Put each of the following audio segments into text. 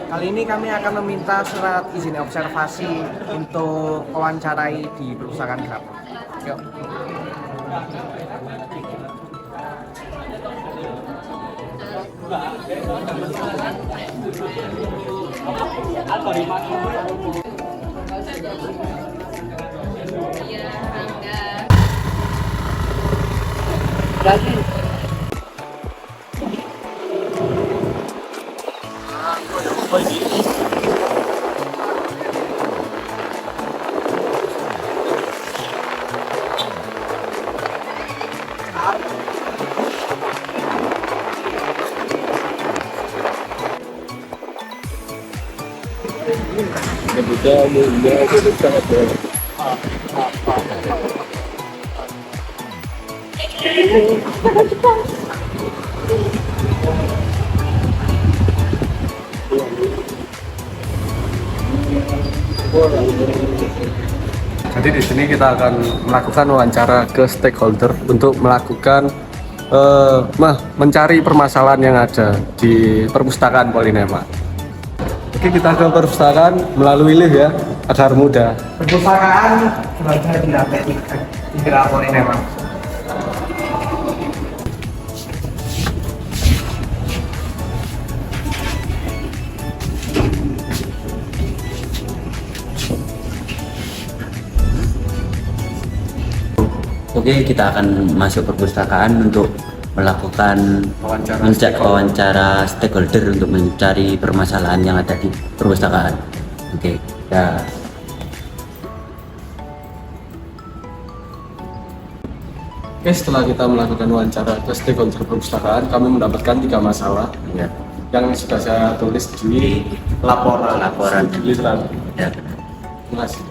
Kali ini kami akan meminta surat izin observasi untuk wawancarai di perpustakaan Grab. Yuk. Jadi di sini kita akan melakukan wawancara ke stakeholder untuk melakukan mencari permasalahan yang ada di perpustakaan Polinema. Oke, kita ke perpustakaan melalui lift ya, agar mudah. Perpustakaan berada di lantai 3 di Grab Polinema. Oke, kita akan masuk perpustakaan untuk melakukan wawancara stakeholder untuk mencari permasalahan yang ada di perpustakaan. Oke, ya. Oke, setelah kita melakukan wawancara ke stakeholder perpustakaan, kami mendapatkan 3 masalah Ya. yang sudah saya tulis di laporan tulisan. Ya. Terima kasih.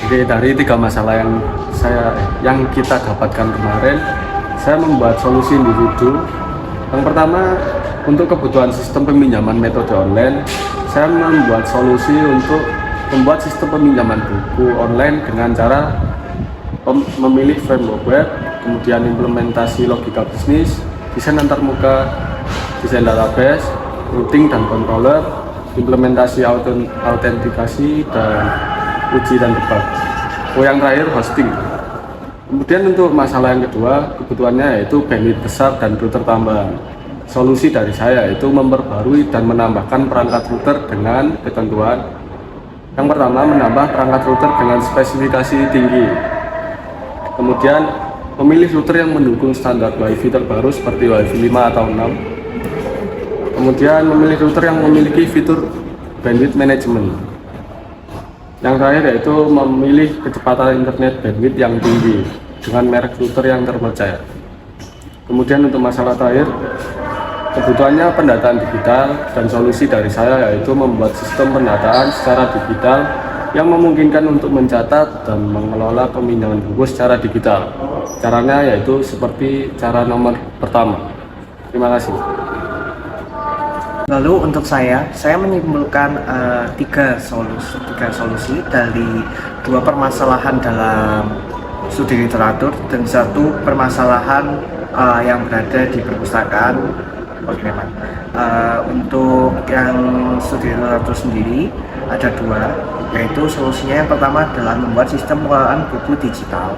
Oke, dari 3 masalah yang kita dapatkan kemarin, saya membuat solusi individu. Yang pertama, untuk kebutuhan sistem peminjaman metode online, saya membuat solusi untuk membuat sistem peminjaman buku online dengan cara memilih framework web, kemudian implementasi logika bisnis, desain antarmuka, desain database, routing dan controller, implementasi autentikasi, dan uji dan debug. Yang terakhir, hosting. Kemudian untuk masalah yang kedua, kebutuhannya yaitu bandwidth besar dan router tambahan. Solusi dari saya yaitu memperbarui dan menambahkan perangkat router dengan ketentuan. Yang pertama, menambah perangkat router dengan spesifikasi tinggi. Kemudian memilih router yang mendukung standar WiFi terbaru seperti WiFi 5 atau 6. Kemudian memilih router yang memiliki fitur bandwidth management. Yang terakhir yaitu memilih kecepatan internet bandwidth yang tinggi dengan merek router yang terpercaya. Kemudian untuk masalah terakhir, kebutuhannya pendataan digital, dan solusi dari saya yaitu membuat sistem pendataan secara digital yang memungkinkan untuk mencatat dan mengelola peminjaman buku secara digital. Caranya yaitu seperti cara nomor pertama. Terima kasih. Lalu untuk saya menyimpulkan tiga solusi dari 2 permasalahan dalam studi literatur dan 1 permasalahan yang berada di perpustakaan Polinema. Untuk yang studi literatur sendiri ada 2, yaitu solusinya yang pertama adalah membuat sistem pengelolaan buku digital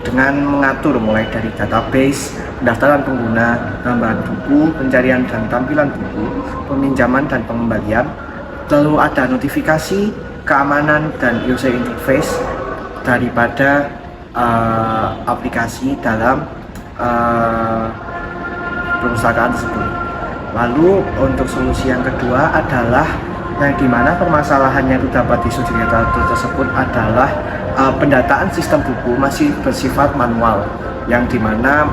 dengan mengatur mulai dari database, pendaftaran pengguna, tambahan buku, pencarian dan tampilan buku, peminjaman dan pengembalian, lalu ada notifikasi, keamanan dan user interface daripada aplikasi dalam perpustakaan tersebut. Lalu untuk solusi yang kedua adalah yang dimana permasalahannya itu dapat disudut tersebut adalah pendataan sistem buku masih bersifat manual, yang dimana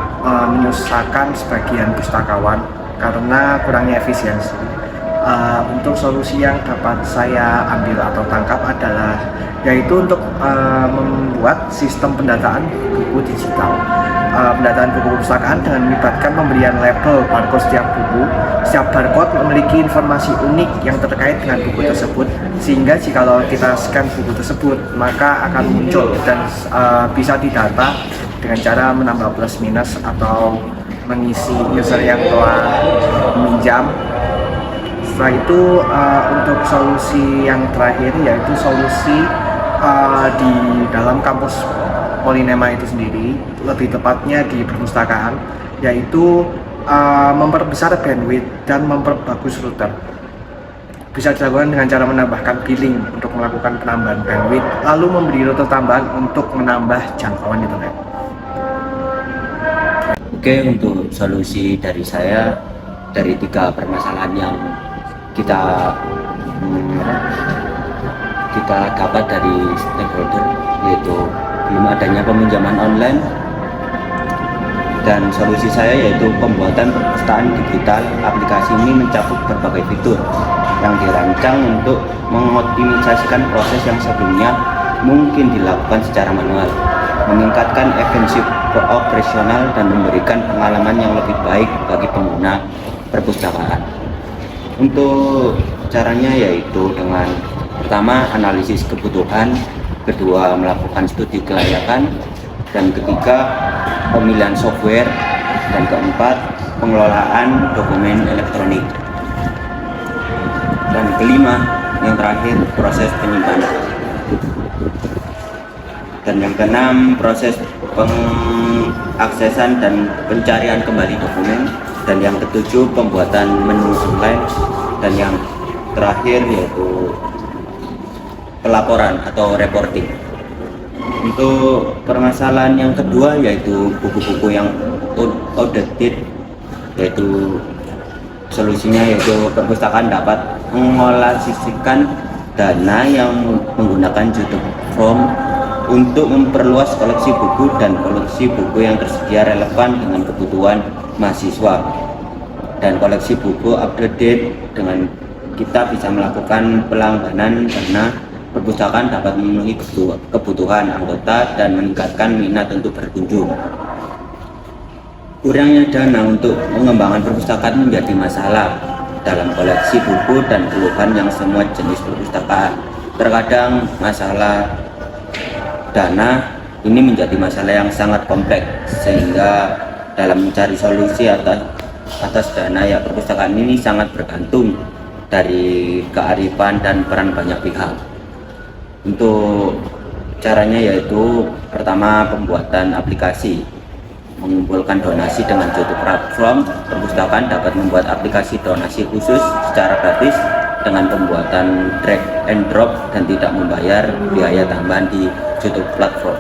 menyusahkan sebagian pustakawan karena kurangnya efisiensi. Untuk solusi yang dapat saya ambil atau tangkap adalah yaitu untuk membuat sistem pendataan buku digital. Pendataan buku perpustakaan dengan melibatkan pemberian label barcode setiap buku. Setiap barcode memiliki informasi unik yang terkait dengan buku tersebut, sehingga jikalau kita scan buku tersebut maka akan muncul dan bisa didata dengan cara menambah plus minus atau mengisi user yang telah meminjam Setelah itu untuk solusi yang terakhir yaitu solusi di dalam kampus Polinema itu sendiri, lebih tepatnya di perpustakaan, yaitu memperbesar bandwidth dan memperbagus router. Bisa dilakukan dengan cara menambahkan billing untuk melakukan penambahan bandwidth, lalu memberi router tambahan untuk menambah jangkauan internet. Oke, untuk solusi dari saya dari 3 permasalahan yang kita dapat dari stakeholder, yaitu belum adanya peminjaman online, dan solusi saya yaitu pembuatan perpustakaan digital. Aplikasi ini mencakup berbagai fitur yang dirancang untuk mengoptimisasikan proses yang sebelumnya mungkin dilakukan secara manual, meningkatkan efisiensi operasional dan memberikan pengalaman yang lebih baik bagi pengguna perpustakaan. Untuk caranya yaitu dengan pertama analisis kebutuhan, kedua melakukan studi kelayakan, dan ketiga pemilihan software, dan keempat pengelolaan dokumen elektronik, dan kelima yang terakhir proses penyimpanan, dan yang keenam proses pengaksesan dan pencarian kembali dokumen, dan yang ketujuh pembuatan menu online, dan yang terakhir yaitu pelaporan atau reporting. Untuk permasalahan yang kedua yaitu buku-buku yang outdated, yaitu solusinya yaitu perpustakaan dapat mengalokasikan dana yang menggunakan jatuh form untuk memperluas koleksi buku, dan koleksi buku yang tersedia relevan dengan kebutuhan mahasiswa, dan koleksi buku up-to-date. Dengan kita bisa melakukan pelangganan karena perpustakaan dapat memenuhi kebutuhan anggota dan meningkatkan minat untuk berkunjung. Kurangnya dana untuk mengembangkan perpustakaan menjadi masalah dalam koleksi buku dan keluhan yang semua jenis perpustakaan. Terkadang masalah dana ini menjadi masalah yang sangat kompleks, sehingga dalam mencari solusi atas dana ya perpustakaan ini sangat bergantung dari kearifan dan peran banyak pihak. Untuk caranya yaitu pertama pembuatan aplikasi, mengumpulkan donasi dengan suatu platform. Perpustakaan dapat membuat aplikasi donasi khusus secara gratis dengan pembuatan drag and drop dan tidak membayar biaya tambahan di suatu platform.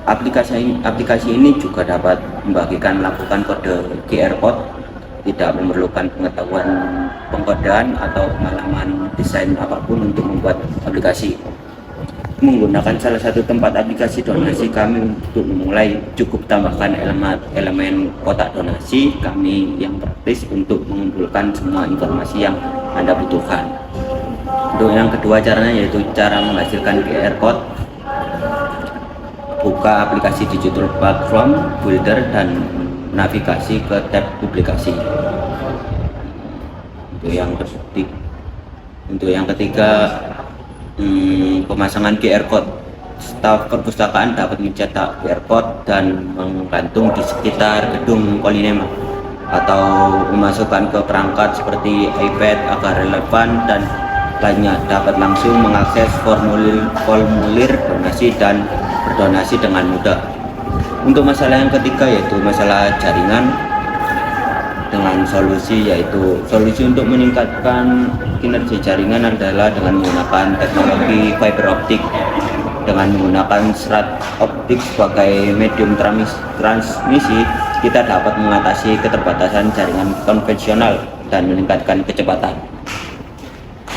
Aplikasi ini juga dapat membagikan melakukan kode QR code, tidak memerlukan pengetahuan pengkodean atau pengalaman desain apapun untuk membuat aplikasi. Menggunakan salah satu tempat aplikasi donasi kami untuk memulai, cukup tambahkan elemen kotak donasi kami yang praktis untuk mengumpulkan semua informasi yang Anda butuhkan. Untuk yang kedua caranya yaitu cara menghasilkan QR code. Buka aplikasi digital platform builder dan navigasi ke tab publikasi. Untuk yang ketiga pemasangan QR code. Staf perpustakaan dapat mencetak QR code dan menggantung di sekitar gedung Polinema atau memasukkan ke perangkat seperti iPad agar relevan dan lainnya, dapat langsung mengakses formulir donasi dan berdonasi dengan mudah. Untuk masalah yang ketiga yaitu masalah jaringan, dengan solusi untuk meningkatkan kinerja jaringan adalah dengan menggunakan teknologi fiber optik. Dengan menggunakan serat optik sebagai medium transmisi, kita dapat mengatasi keterbatasan jaringan konvensional dan meningkatkan kecepatan.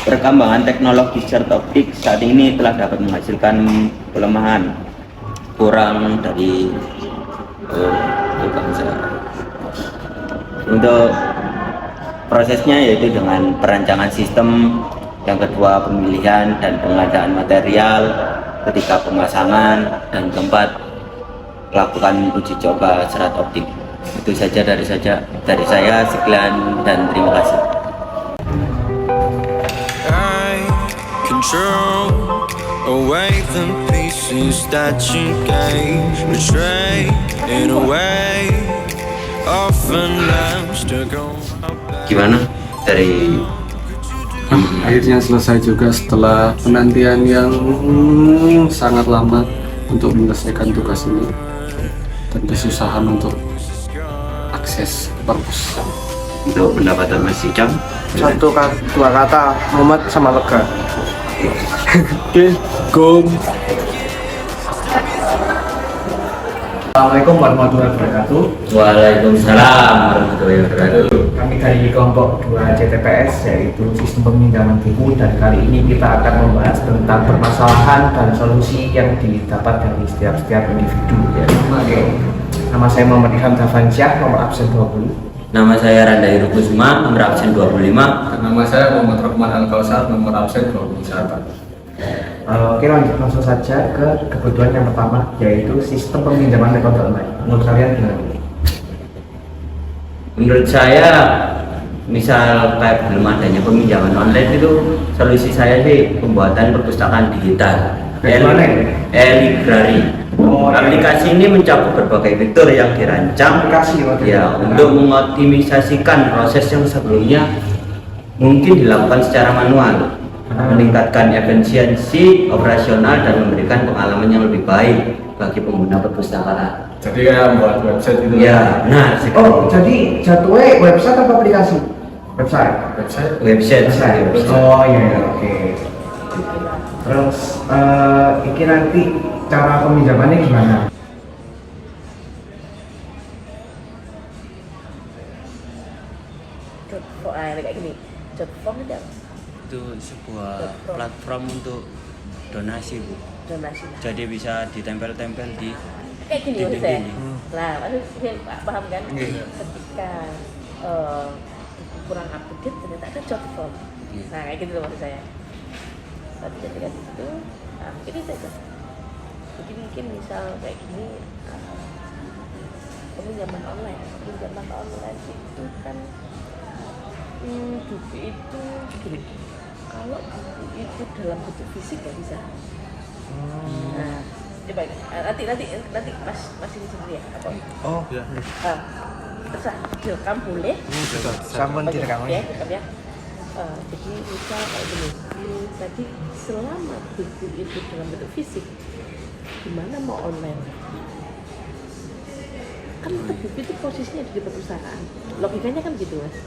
Perkembangan teknologi serat optik saat ini telah dapat menghasilkan kelemahan kurang dari untuk prosesnya yaitu dengan perancangan sistem, yang kedua pemilihan dan pengadaan material, ketiga pemasangan, dan keempat lakukan uji coba serat optik. Itu saja dari saya, sekian dan terima kasih. Control away the pieces that you gave, betray in a way often loves to go. Gimana dari Akhirnya selesai juga setelah penantian yang sangat lama untuk menyelesaikan tugas ini dan kesusahan untuk akses perpus. Untuk pendapatan Mas Icam, Dua kata, mumet sama lega. Oke, go. Assalamualaikum warahmatullahi wabarakatuh. Waalaikumsalam warahmatullahi wabarakatuh. Kami dari kelompok 2 CTPS, yaitu sistem peminjaman buku, dan kali ini kita akan membahas tentang permasalahan dan solusi yang didapat dari setiap individu. Ya. Oke. Nama saya Muhammad Ilham Davansyah, nomor absen 20. Nama saya Randa Irukusma, nomor absen 25. Nama saya Muhammad Rahman Al-Kausar, nomor absen 21. Oke, lanjut langsung saja ke kebutuhan yang pertama, yaitu sistem peminjaman metode online. Menurut kalian gimana? Menurut saya, misal kayak belum adanya peminjaman online itu, solusi saya sih pembuatan perpustakaan digital. Bagaimana ini? E-library. Oh, Aplikasi ini mencakup berbagai fitur yang dirancang ya untuk mengoptimisasikan proses yang sebelumnya mungkin dilakukan secara manual, meningkatkan efisiensi operasional dan memberikan pengalaman yang lebih baik bagi pengguna perpustakaan. Jadi kayak buat website itu. Ya, benar sekali. Oh, jadi jatuhnya website atau aplikasi? Website. Website. Oh iya, oke. Terus ini nanti cara peminjamannya gimana? Kayak gini, Jotform itu apa? Itu sebuah platform untuk donasi, Bu. Donasi. Jadi bisa ditempel-tempel di Kayak gini maksud saya. Nah, maksudnya paham kan? Iya. Ketika kurang up to date ternyata ada Jotform. Iya. Nah, kayak gitu loh maksud saya. Tapi ketika di situ, nah, ini saja. Jadi mungkin misal kayak gini, peminjaman online itu kan buku itu gini, kalau buku itu dalam bentuk fisik nggak bisa. Nah, coba nanti mas ini sendiri ya apa? Oh, iya. Terserah direkam boleh. Sampun direkam Ya, direkam ya. Jadi misal kayak gini, tadi selama buku itu dalam bentuk fisik, gimana mau online? Kan buku itu posisinya di perpustakaan, logikanya kan gitu mas.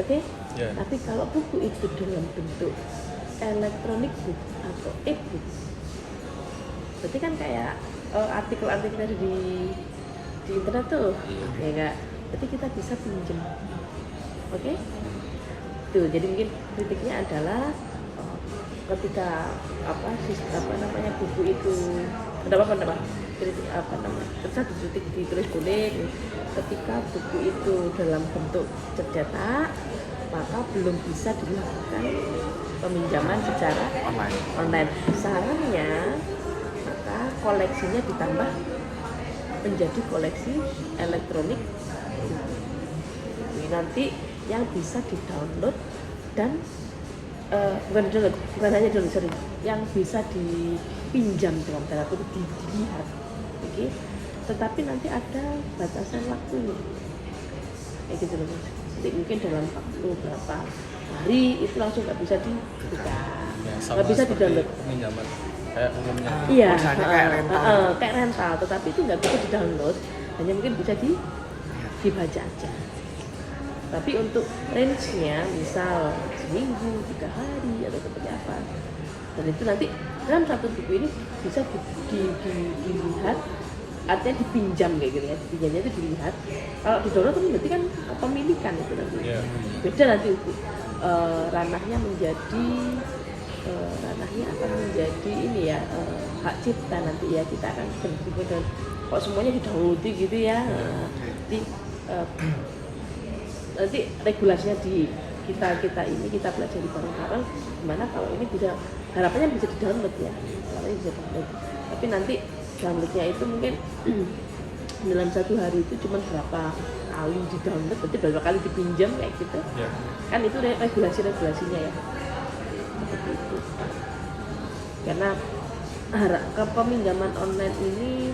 Oke? Yeah. Tapi kalau buku itu dalam bentuk elektronik book atau e-book, berarti kan kayak artikel-artikel dari di internet tuh, ya enggak? Berarti kita bisa pinjam, oke? Tuh, jadi mungkin kritiknya adalah ketika buku itu terus ditulis boleh, ketika buku itu dalam bentuk cetak maka belum bisa dilakukan peminjaman secara online. Sarannya maka koleksinya ditambah menjadi koleksi elektronik. Ini nanti yang bisa di-download dan bukan hanya download, sorry, yang bisa dipinjam dalam tanda kutip, dilihat, oke? Tetapi nanti ada batasan waktunya, kayak gitu loh. Jadi mungkin dalam waktu berapa hari itu langsung nggak bisa dibuka, nggak bisa di-download. Pinjaman kayak umumnya. Iya, kayak rental. tetapi itu nggak bisa di-download, hanya mungkin bisa dibaca aja. Tapi untuk range-nya misal seminggu, 3 hari atau seperti apa, dan itu nanti dalam satu buku ini bisa dilihat, artinya dipinjam kayak gitu ya, dipinjamnya itu dilihat. Kalau di download kan berarti kan pemilikan itu nanti. Beda nanti ranahnya menjadi ranahnya akan menjadi ini ya, hak cipta nanti ya, kita akan berpikir dan kok semuanya di-download gitu ya. Nanti regulasinya di kita pelajari bareng-bareng gimana kalau ini bisa, harapannya bisa di-download ya, harapannya bisa download. Tapi nanti downloadnya itu mungkin dalam satu hari itu cuma berapa kali di-download, berarti berapa kali dipinjam kayak gitu. Kan itu regulasinya ya, seperti itu. Karena peminjaman online ini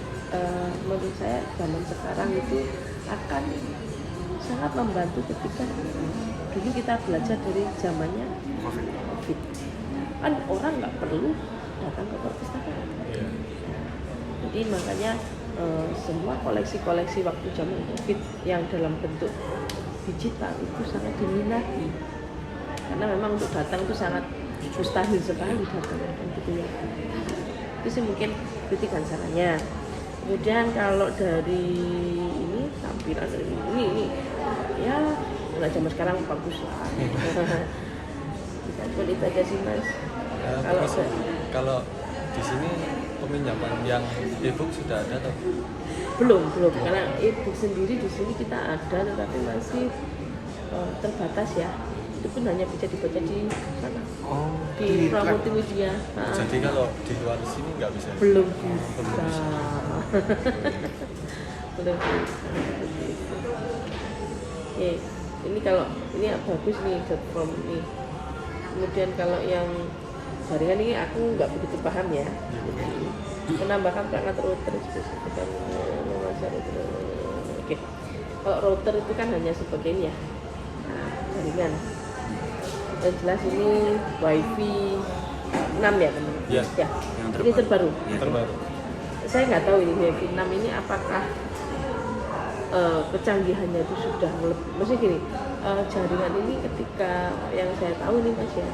menurut saya zaman sekarang itu akan sangat membantu ketika dulu kita belajar dari zamannya COVID. Kan orang nggak perlu datang ke perpustakaan. Jadi makanya semua koleksi-koleksi waktu zaman COVID yang dalam bentuk digital itu sangat diminati. Karena memang untuk datang itu sangat mustahil sekali datang gitu ya. Itu sih mungkin kritikan sarannya. Kemudian kalau dari ini tampilan dari ini ya anak zaman sekarang bagus lah. Bisa pun itu aja sih Mas. Kalau di sini peminjaman yang e-book sudah ada atau belum karena e-book sendiri di sini kita ada tetapi masih terbatas ya. Itu pun hanya bisa dibaca di sana di Multimedia. jadi kalau di luar sini nggak bisa? Belum bisa. Belum bisa. Oke, ini kalau ini bagus nih .com ini. Kemudian kalau yang jaringan ini aku nggak begitu paham ya. Menambahkan perangkat router spesifikasi Oke, kalau router itu kan hanya sebagai ini ya, jaringan. Yang jelas ini WiFi 6 ya teman-teman. Ya. Ini terbaru. Terbaru. Saya nggak tahu ini WiFi 6 ini apakah kecanggihannya itu sudah maksudnya gini, jaringan ini ketika yang saya tahu nih Mas ya,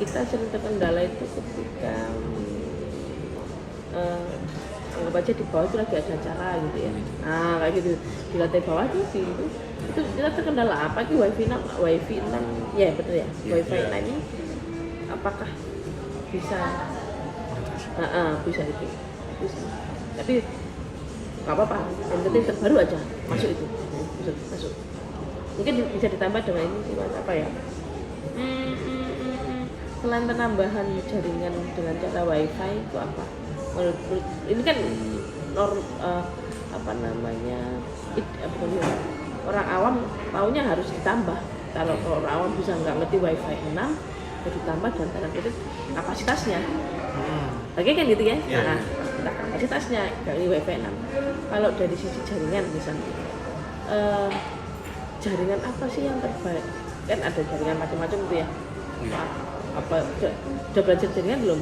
kita sering terkendala itu ketika anggap aja di bawah itu lagi ada acara gitu ya. Nah kayak gitu di lantai bawah itu kita terkendala apa sih WiFi 6 ya betul ya, WiFi 6 ini apakah bisa bisa itu bisa, tapi nggak apa-apa, yang penting terbaru aja masuk itu masuk. Mungkin bisa ditambah dengan ini sih Mas, apa ya, selain penambahan jaringan dengan cara WiFi itu apa? Menurut ini kan orang awam taunya harus ditambah. Kalau orang awam bisa nggak ngerti WiFi 6 ya ditambah dan tanda kutip kapasitasnya. Oke kan gitu ya? Nah, kapasitasnya dari WiFi 6. Kalau dari sisi jaringan misalnya, jaringan apa sih yang terbaik? Kan ada jaringan macam-macam itu ya. Apa udah belajar jaringan belum?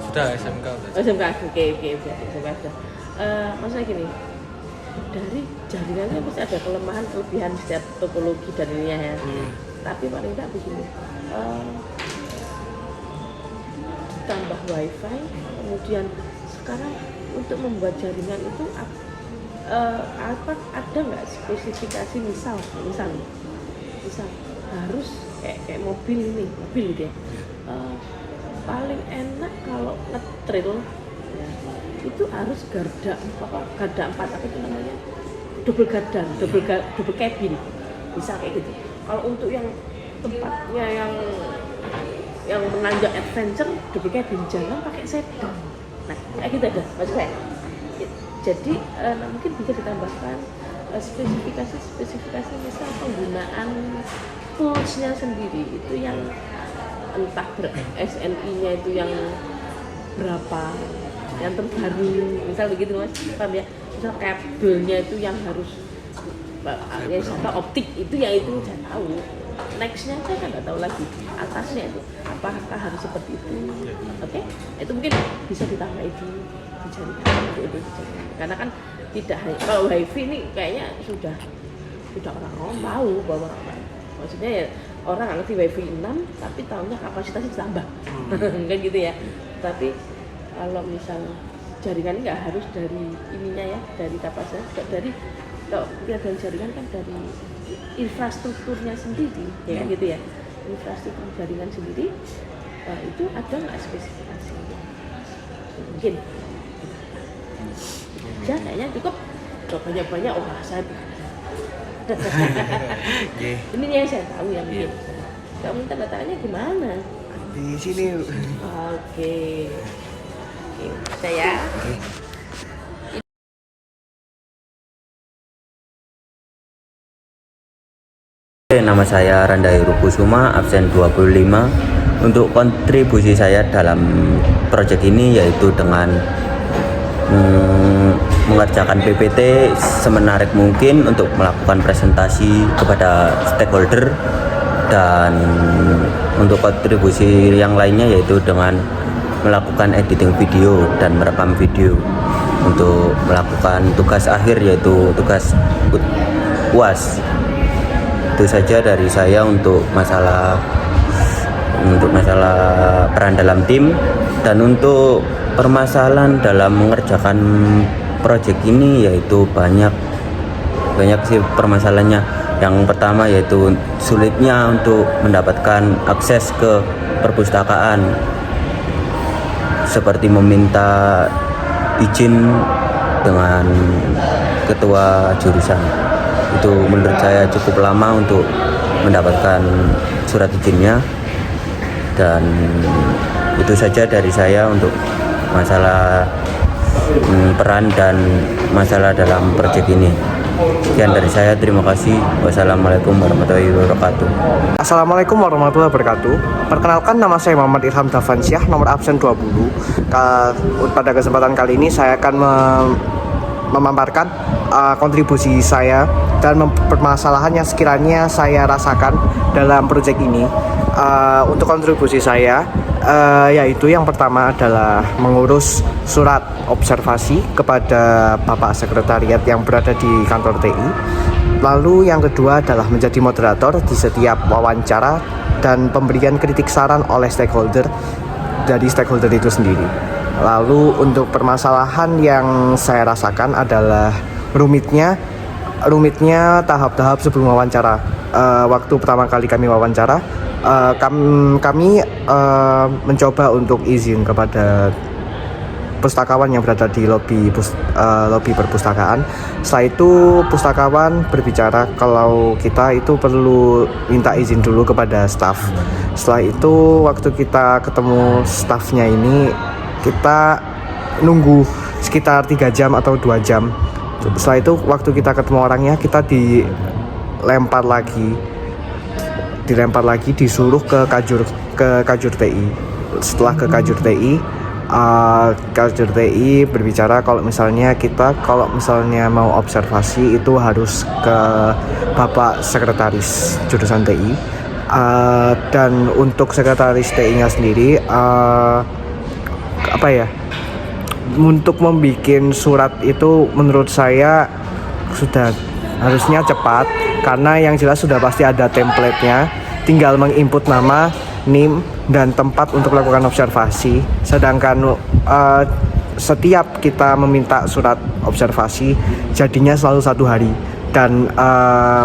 Sudah SMK. SMK, oke, SMK sudah. Maksudnya gini, dari jaringannya pasti ada kelemahan kelebihan setiap topologi dan ininya ya. Tapi paling tidak begini, ditambah WiFi, kemudian sekarang untuk membuat jaringan itu ada nggak spesifikasi misal harus kayak mobil gitu ya. Paling enak kalau ngetril ya, itu harus garda 4 apa itu namanya, double cabin bisa kayak gitu. Kalau untuk yang tempatnya yang menanjak adventure, double cabin, jangan pakai sedan. Nah kayak gitu ada maksud saya. Jadi mungkin bisa ditambahkan spesifikasi misal penggunaan toolsnya sendiri itu yang entah SNI-nya itu yang berapa, yang terbaru, misal begitu Mas, paham ya? Misal kabelnya itu yang harus optik itu yang itu saya tahu. Nextnya saya kan nggak tahu lagi, atasnya itu apakah harus seperti itu, oke? Itu mungkin bisa ditambah itu jaringan itu. Karena kan tidak hanya kalau WiFi ini kayaknya sudah orang tahu bahwa maksudnya ya orang nggak ngerti WiFi 6 tapi tahunya kapasitasnya ditambah kan gitu ya. Tapi kalau misal jaringan nggak harus dari ininya ya, dari kapasitas, dari kalau dari jaringan kan dari infrastrukturnya sendiri ya kan gitu ya, infrastruktur jaringan sendiri itu ada nggak spesifikasi mungkin ya kayaknya cukup banyak saya ini yang saya tahu ya mungkin. Kamu tanda tangannya gimana? Di sini. Oke, saya. Nama saya Randa Heru Kusuma, absen 25. Untuk kontribusi saya dalam proyek ini yaitu dengan mengerjakan PPT semenarik mungkin untuk melakukan presentasi kepada stakeholder, dan untuk kontribusi yang lainnya yaitu dengan melakukan editing video dan merekam video untuk melakukan tugas akhir yaitu tugas UAS. Itu saja dari saya untuk masalah peran dalam tim. Dan untuk permasalahan dalam mengerjakan proyek ini yaitu banyak sih permasalahannya. Yang pertama yaitu sulitnya untuk mendapatkan akses ke perpustakaan, seperti meminta izin dengan ketua jurusan. Itu menurut saya cukup lama untuk mendapatkan surat izinnya. Dan itu saja dari saya untuk masalah peran dan masalah dalam proyek ini. Sekian dari saya, terima kasih. Wassalamualaikum warahmatullahi wabarakatuh. Assalamualaikum warahmatullahi wabarakatuh. Perkenalkan, nama saya Muhammad Ilham Dafansyah, nomor absen 20. Pada kesempatan kali ini saya akan memaparkan kontribusi saya dan permasalahan yang sekiranya saya rasakan dalam proyek ini. Untuk kontribusi saya yaitu yang pertama adalah mengurus surat observasi kepada Bapak Sekretariat yang berada di kantor TI. Lalu yang kedua adalah menjadi moderator di setiap wawancara dan pemberian kritik saran oleh stakeholder dari stakeholder itu sendiri. Lalu untuk permasalahan yang saya rasakan adalah rumitnya tahap-tahap sebelum wawancara. Waktu pertama kali kami wawancara, kami mencoba untuk izin kepada pustakawan yang berada di lobi perpustakaan. Setelah itu pustakawan berbicara kalau kita itu perlu minta izin dulu kepada staf. Setelah itu waktu kita ketemu stafnya ini, kita nunggu sekitar 3 jam atau 2 jam. Setelah itu waktu kita ketemu orangnya, kita dilempar lagi disuruh ke kajur TI. Setelah ke kajur TI berbicara kalau misalnya mau observasi itu harus ke Bapak Sekretaris jurusan TI. Dan untuk sekretaris TI-nya sendiri untuk membuat surat itu menurut saya sudah harusnya cepat, karena yang jelas sudah pasti ada template-nya, tinggal menginput nama, NIM, dan tempat untuk melakukan observasi. Sedangkan setiap kita meminta surat observasi jadinya selalu 1 hari. Dan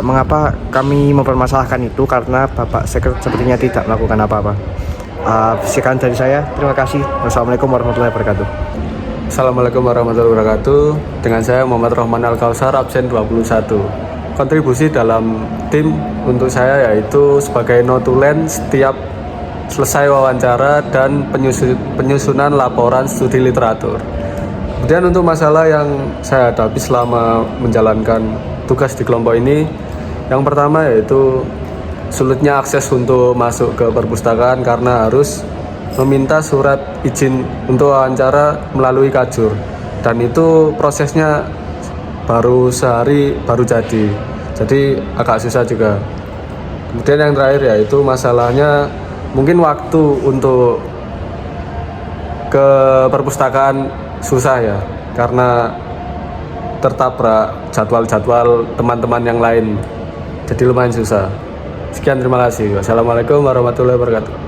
mengapa kami mempermasalahkan itu, karena Bapak Sekretariat sepertinya tidak melakukan apa-apa. Sekian dari saya, terima kasih. Wassalamualaikum warahmatullahi wabarakatuh. Assalamualaikum warahmatullahi wabarakatuh. Dengan saya Muhammad Rahman Al-Kausar, absen 21. Kontribusi dalam tim untuk saya yaitu sebagai notulen setiap selesai wawancara dan penyusunan laporan studi literatur. Kemudian untuk masalah yang saya hadapi selama menjalankan tugas di kelompok ini, yang pertama yaitu sulitnya akses untuk masuk ke perpustakaan karena harus meminta surat izin untuk wawancara melalui kajur, dan itu prosesnya baru sehari baru jadi agak susah juga. Kemudian yang terakhir yaitu masalahnya mungkin waktu untuk ke perpustakaan susah ya, karena tertabrak jadwal teman-teman yang lain, jadi lumayan susah. Sekian, terima kasih. Wassalamualaikum warahmatullahi wabarakatuh.